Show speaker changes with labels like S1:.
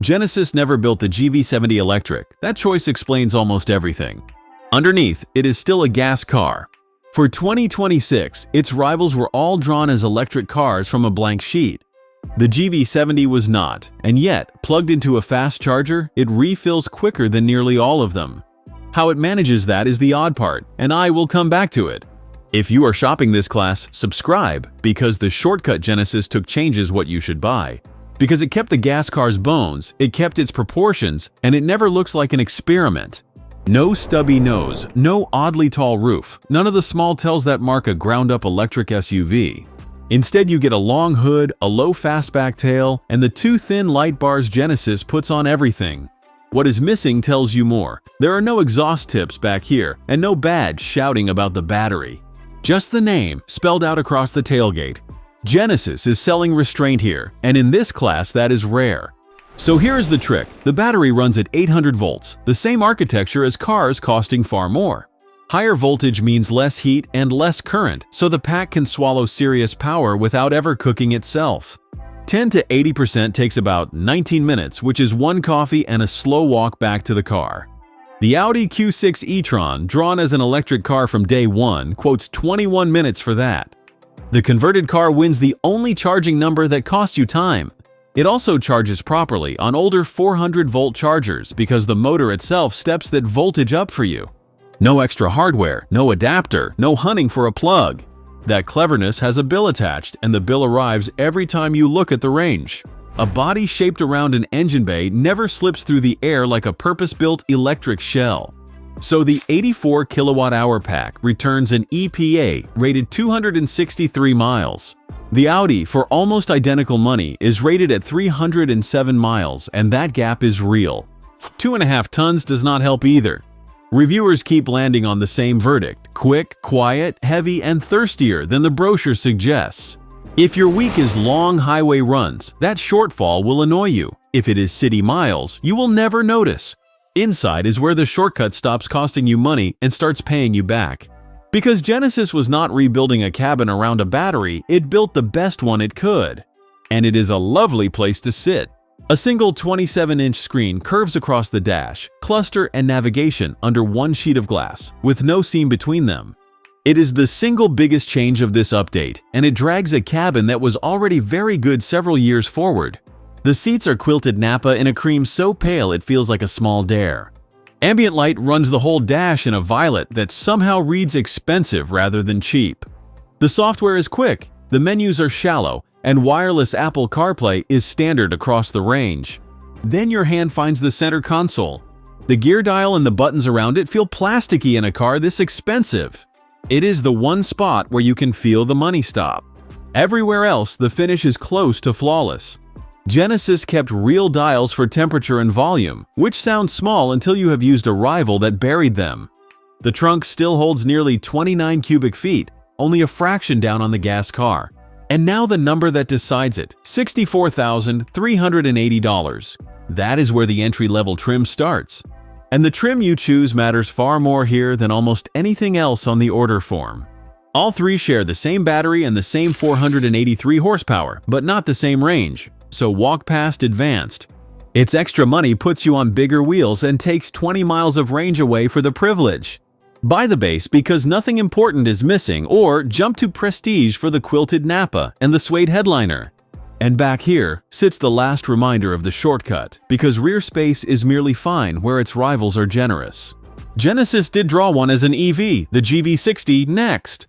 S1: Genesis never built the GV70 Electric. That choice explains almost everything. Underneath, it is still a gas car. For 2026, its rivals were all drawn as electric cars from a blank sheet. The GV70 was not, and yet, plugged into a fast charger, it refills quicker than nearly all of them. How it manages that is the odd part, and I will come back to it. If you are shopping this class, subscribe, because the shortcut Genesis took changes what you should buy. Because it kept the gas car's bones, it kept its proportions, and it never looks like an experiment. No stubby nose, no oddly tall roof, none of the small tells that mark a ground-up electric SUV. Instead, you get a long hood, a low fastback tail, and the two thin light bars Genesis puts on everything. What is missing tells you more. There are no exhaust tips back here, and no badge shouting about the battery. Just the name, spelled out across the tailgate. Genesis is selling restraint here, and in this class that is rare. So here is the trick. The battery runs at 800 volts, the same architecture as cars costing far more. Higher voltage means less heat and less current, so the pack can swallow serious power without ever cooking itself. 10 to 80% takes about 19 minutes, which is one coffee and a slow walk back to the car. The Audi Q6 e-tron, drawn as an electric car from day one, quotes 21 minutes for that. The converted car wins the only charging number that costs you time. It also charges properly on older 400-volt chargers because the motor itself steps that voltage up for you. No extra hardware, no adapter, no hunting for a plug. That cleverness has a bill attached, and the bill arrives every time you look at the range. A body shaped around an engine bay never slips through the air like a purpose-built electric shell. So the 84 kilowatt-hour pack returns an EPA rated 263 miles. The Audi, for almost identical money, is rated at 307 miles, and that gap is real. 2.5 tons does not help either. Reviewers keep landing on the same verdict: quick, quiet, heavy, and thirstier than the brochure suggests. If your week is long highway runs, that shortfall will annoy you. If it is city miles, you will never notice. Inside is where the shortcut stops costing you money and starts paying you back. Because Genesis was not rebuilding a cabin around a battery, it built the best one it could. And it is a lovely place to sit. A single 27-inch screen curves across the dash, cluster, and navigation under one sheet of glass, with no seam between them. It is the single biggest change of this update, and it drags a cabin that was already very good several years forward. The seats are quilted Nappa in a cream so pale it feels like a small dare. Ambient light runs the whole dash in a violet that somehow reads expensive rather than cheap. The software is quick, the menus are shallow, and wireless Apple CarPlay is standard across the range. Then your hand finds the center console. The gear dial and the buttons around it feel plasticky in a car this expensive. It is the one spot where you can feel the money stop. Everywhere else, the finish is close to flawless. Genesis kept real dials for temperature and volume, which sounds small until you have used a rival that buried them. The trunk still holds nearly 29 cubic feet, only a fraction down on the gas car. And now the number that decides it, $64,380. That is where the entry-level trim starts. And the trim you choose matters far more here than almost anything else on the order form. All three share the same battery and the same 483 horsepower, but not the same range. So walk past advanced. Its extra money puts you on bigger wheels and takes 20 miles of range away for the privilege. Buy the base because nothing important is missing, or jump to Prestige for the quilted Nappa and the suede headliner. And back here sits the last reminder of the shortcut, because rear space is merely fine where its rivals are generous. Genesis did draw one as an EV, the GV70, next.